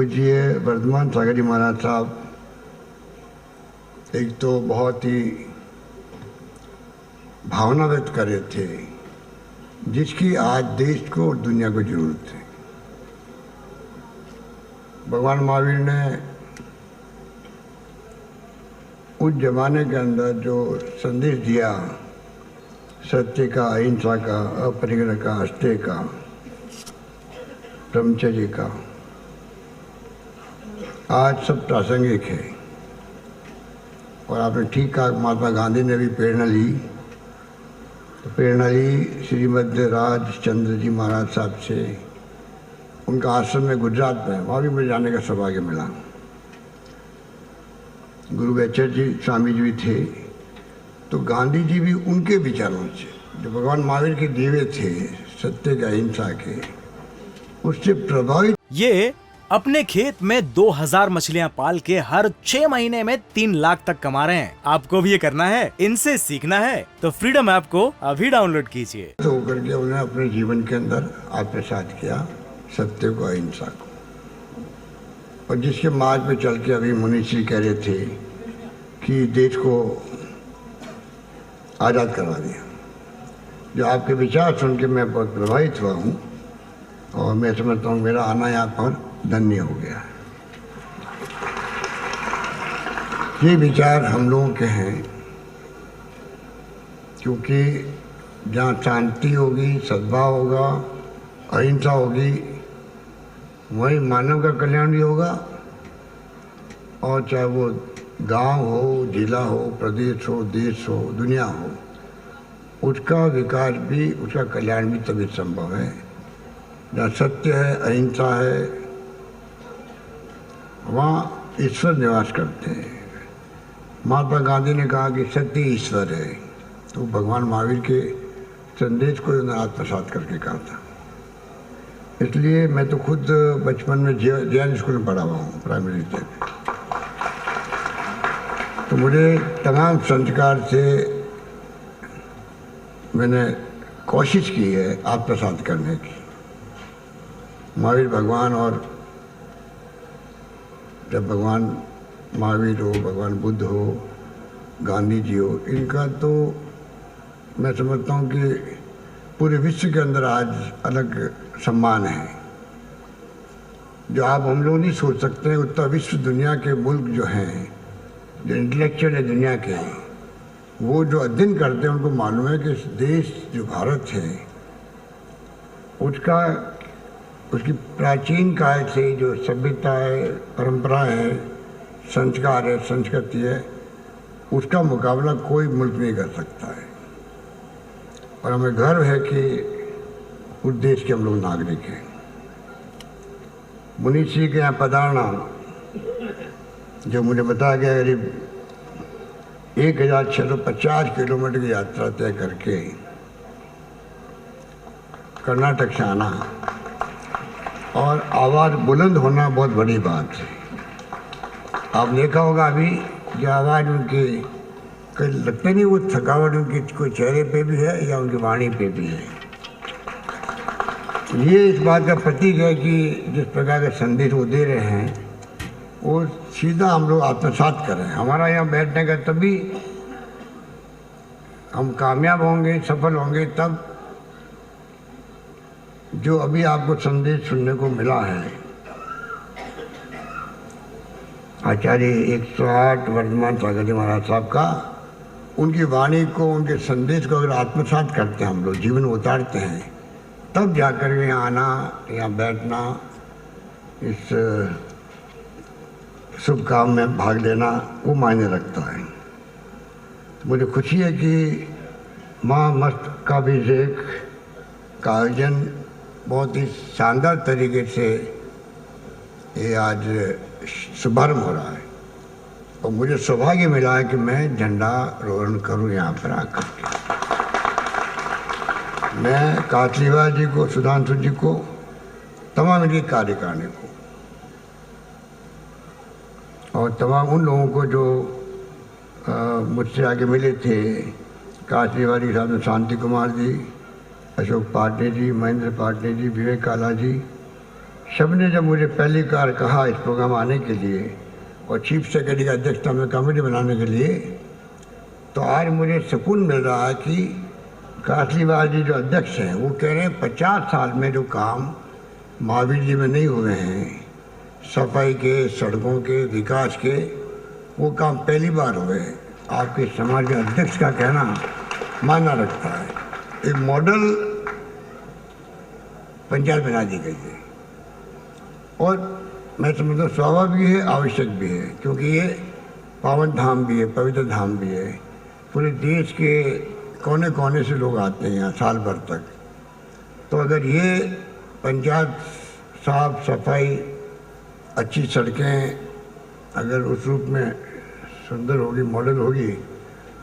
पूज्य वर्धमान सागर जी महाराज साहब एक तो बहुत ही भावना व्यक्त कर रहे थे जिसकी आज देश को और दुनिया को जरूरत है। भगवान महावीर ने उस जमाने के अंदर जो संदेश दिया, सत्य का, अहिंसा का, अपरिग्रह का, अस्तेय का, ब्रह्मचर्य का, आज सब प्रासंगिक है। और आपने ठीक कहा, महात्मा गांधी ने भी प्रेरणा ली, तो प्रेरणा ली श्रीमद राजचंद्र जी महाराज साहब से। उनका आश्रम में गुजरात में, वहाँ भी मुझे जाने का सौभाग्य मिला। गुरु वैचर जी स्वामी जी भी थे, तो गांधी जी भी उनके विचारों से, जो भगवान महावीर के दीवे थे सत्य के, अहिंसा के, उससे प्रभावित। ये अपने खेत में 2000 मछलियां पाल के हर 6 महीने में 3 लाख तक कमा रहे हैं। आपको भी ये करना है, इनसे सीखना है तो फ्रीडम ऐप को अभी डाउनलोड कीजिए। तो करके उन्होंने अपने जीवन के अंदर आत्मसात किया सत्य को, अहिंसा को, और जिसके मार्ग पे चल के अभी मुनीश्री कह रहे थे कि देश को आज़ाद करवा दिया। जो आपके विचार सुन के मैं बहुत प्रभावित हुआ हूँ और मैं समझता हूँ मेरा आना यहाँ पर धन्य हो गया। ये विचार हम लोगों के हैं, क्योंकि जहाँ शांति होगी, सद्भाव होगा, अहिंसा होगी, वहीं मानव का कल्याण भी होगा। और चाहे वो गांव हो, जिला हो, प्रदेश हो, देश हो, दुनिया हो, उसका विकास भी, उसका कल्याण भी तभी संभव है जहाँ सत्य है, अहिंसा है, वहाँ ईश्वर निवास करते हैं। महात्मा गांधी ने कहा कि सत्य ईश्वर है, तो भगवान महावीर के संदेश को उन्होंने आत्मसात करके कहा था। इसलिए मैं तो खुद बचपन में जैन स्कूल में पढ़ा हुआ हूँ, प्राइमरी से, तो मुझे तमाम संस्कार से मैंने कोशिश की है आत्मसात करने की। महावीर भगवान, और जब भगवान महावीर हो, भगवान बुद्ध हो, गांधी जी हो, इनका तो मैं समझता हूँ कि पूरे विश्व के अंदर आज अलग सम्मान है, जो आप हम लोग नहीं सोच सकते हैं। उतना विश्व दुनिया के मुल्क जो हैं, जो इंटेलेक्चुअल है दुनिया के, वो जो अध्ययन करते हैं, उनको मालूम है कि इस देश जो भारत है, उसकी प्राचीन काल से जो सभ्यता है, परंपरा है, संस्कार है, संस्कृति है, उसका मुकाबला कोई मुल्क नहीं कर सकता है। और हमें गर्व है कि उस देश के हम लोग नागरिक हैं। मुनीश्री के यहाँ पधारना, जो मुझे बताया गया, करीब 1650 किलोमीटर की यात्रा तय करके कर्नाटक से आना और आवाज़ बुलंद होना बहुत बड़ी बात है। आप देखा होगा अभी जो आवाज़ उनकी, कहीं लगता नहीं वो थकावट उनकी कोई चेहरे पे भी है या उनकी वाणी पे भी है। ये इस बात का प्रतीक है कि जिस प्रकार का संदेश वो दे रहे हैं, वो सीधा हम लोग आत्मसात कर रहे हैं। हमारा यहाँ बैठने का तभी हम कामयाब होंगे, सफल होंगे, तब जो अभी आपको संदेश सुनने को मिला है, आचार्य 108 वर्धमान सागर जी महाराज साहब का, उनकी वाणी को, उनके संदेश को अगर आत्मसात करते हैं, हम लोग जीवन में उतारते हैं, तब जाकर के यहाँ आना, यहाँ बैठना, इस शुभ काम में भाग लेना, वो मायने रखता है। मुझे खुशी है कि महामस्तकाभिषेक का आयोजन बहुत ही शानदार तरीके से ये आज शुभारंभ हो रहा है, और मुझे सौभाग्य मिला है कि मैं झंडारोहण करूं यहाँ पर आकर के। मैं कातलीवाल जी को, सुधांशु जी को, तमाम इनकी कार्यकारिणी को, और तमाम उन लोगों को जो मुझसे आगे मिले थे, कातलीवाल जी साहब, शांति कुमार जी, अशोक पाटने जी, महेंद्र पाटने जी, विवेक काला जी, सबने जब मुझे पहली बार कहा इस प्रोग्राम आने के लिए और चीफ सेक्रेटरी की अध्यक्षता में कमेटी बनाने के लिए, तो आज मुझे सुकून मिल रहा है कि कासलीवाल जी जो अध्यक्ष हैं वो कह रहे हैं 50 साल में जो काम महावीर जी में नहीं हुए हैं, सफाई के, सड़कों के, विकास के, वो काम पहली बार हुए। आपके समाज के अध्यक्ष का कहना मायना रखता है। एक मॉडल पंचायत बना दी गई है और मैं समझता हूँ स्वाभाविक है, आवश्यक भी है, क्योंकि ये पावन धाम भी है, पवित्र धाम भी है। पूरे देश के कोने कोने से लोग आते हैं यहाँ साल भर तक। तो अगर ये पंचायत साफ सफाई, अच्छी सड़कें अगर उस रूप में सुंदर होगी, मॉडल होगी,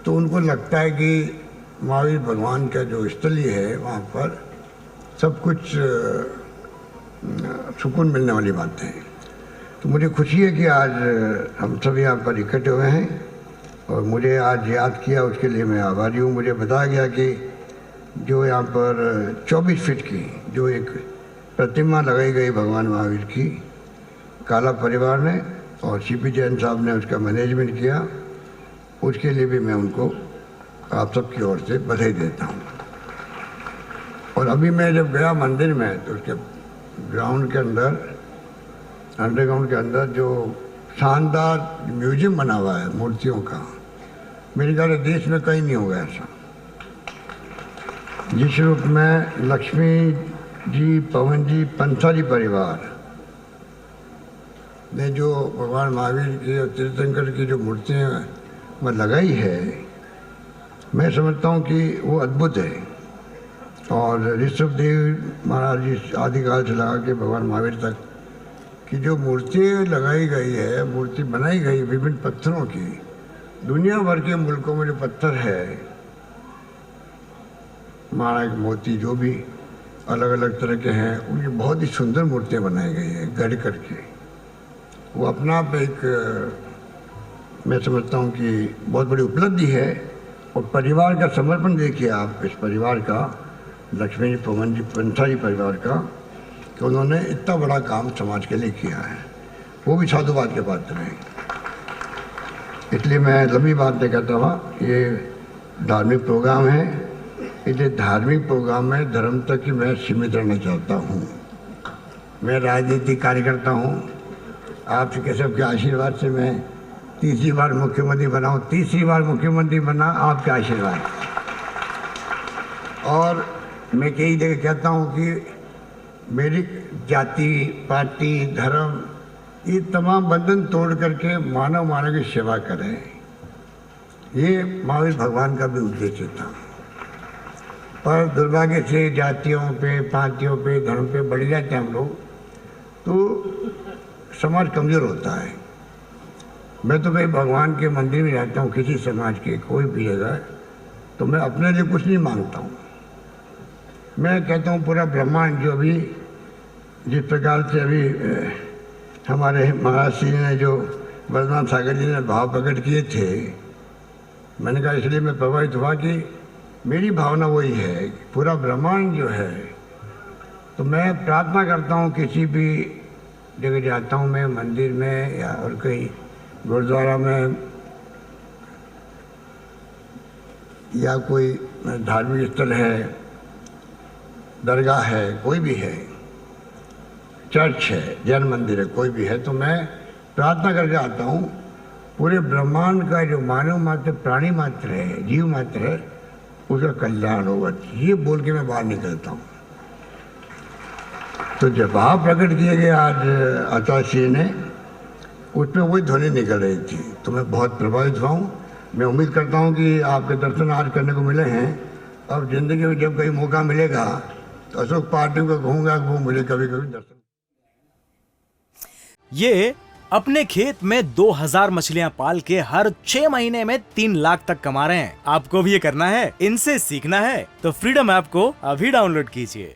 तो उनको लगता है कि महावीर भगवान का जो स्थली है वहाँ पर सब कुछ सुकून मिलने वाली बातें हैं। तो मुझे खुशी है कि आज हम सब यहाँ पर इकट्ठे हुए हैं और मुझे आज याद किया, उसके लिए मैं आभारी हूँ। मुझे बताया गया कि जो यहाँ पर 24 फीट की जो एक प्रतिमा लगाई गई भगवान महावीर की, काला परिवार ने और सीपी जैन साहब ने उसका मैनेजमेंट किया, उसके लिए भी मैं उनको आप सबकी ओर से बधाई देता हूँ। और अभी मैं जब गया मंदिर में तो उसके ग्राउंड के अंदर, अंडरग्राउंड के अंदर जो शानदार म्यूजियम बना हुआ है मूर्तियों का, मेरे ख्याल देश में कहीं नहीं होगा ऐसा। जिस रूप में लक्ष्मी जी, पवन जी, पंसारी परिवार ने जो भगवान महावीर की और तीर्थंकर की जो मूर्तियाँ में लगाई है, मैं समझता हूँ कि वो अद्भुत है। और ऋषभदेव महाराज जी आदिकाल से लगा के भगवान महावीर तक की जो मूर्तियाँ लगाई गई है, मूर्ति बनाई गई विभिन्न पत्थरों की, दुनिया भर के मुल्कों में जो पत्थर है, माणिक, मोती, जो भी अलग अलग तरह के हैं, उनकी बहुत ही सुंदर मूर्तियाँ बनाई गई है गढ़ करके। वो अपना आप एक मैं समझता हूँ कि बहुत बड़ी उपलब्धि है। और परिवार का समर्पण देखिए आप, इस परिवार का, लक्ष्मी जी, पवन जी, पंसारी परिवार का, कि उन्होंने इतना बड़ा काम समाज के लिए किया है, वो भी साधुवाद के पात्र हैं। इसलिए मैं लंबी बात नहीं कहता हुआ, ये धार्मिक प्रोग्राम है, इसलिए धार्मिक प्रोग्राम में धर्म तक ही मैं सीमित रहना चाहता हूँ। मैं राजनीतिक कार्यकर्ता हूँ, आप सबके आशीर्वाद से मैं तीसरी बार मुख्यमंत्री बना हूँ, तीसरी बार मुख्यमंत्री बना आपके आशीर्वाद। और मैं कई जगह कहता हूँ कि मेरी जाति, पार्टी, धर्म, ये तमाम बंधन तोड़ करके मानव की सेवा करें, ये महावीर भगवान का भी उद्देश्य था। पर दुर्भाग्य से जातियों पे, पार्टियों पे, धर्म पे बढ़ जाते हैं हम लोग, तो समाज कमज़ोर होता है। मैं तो भाई भगवान के मंदिर में जाता हूँ, किसी समाज के कोई भी जगह, तो मैं अपने लिए कुछ नहीं मांगता हूँ। मैं कहता हूँ पूरा ब्रह्मांड जो भी जिस प्रकार से अभी हमारे महाराज जी ने जो वर्धमान सागर जी ने भाव प्रकट किए थे, मैंने कहा इसलिए मैं प्रभावित हुआ कि मेरी भावना वही है कि पूरा ब्रह्मांड जो है, तो मैं प्रार्थना करता हूँ किसी भी जगह जाता हूँ मैं, मंदिर में या और कहीं गुरुद्वारा में या कोई धार्मिक स्थल है, दरगाह है, कोई भी है, चर्च है, जैन मंदिर है, कोई भी है, तो मैं प्रार्थना करके आता हूँ पूरे ब्रह्मांड का जो मानव मात्र, प्राणी मात्र है, जीव मात्र है, उसका कल्याण होगा, ये बोल के मैं बाहर निकलता हूँ। तो जब भाव प्रकट किए गए आज आचार्य जी ने, उसमें वही ध्वनि निकल रही थी, तो मैं बहुत प्रभावित हुआ हूँ। मैं उम्मीद करता हूँ कि आपके दर्शन आज करने को मिले हैं। अब जिंदगी में जब कहीं मौका मिलेगा तो अशोक पार्टी को कहूँगा वो मिले कभी कभी दर्शन। ये अपने खेत में 2000 मछलियां पाल के हर 6 महीने में 3 लाख तक कमा रहे हैं। आपको भी ये करना है, इनसे सीखना है, तो फ्रीडम ऐप को अभी डाउनलोड कीजिए।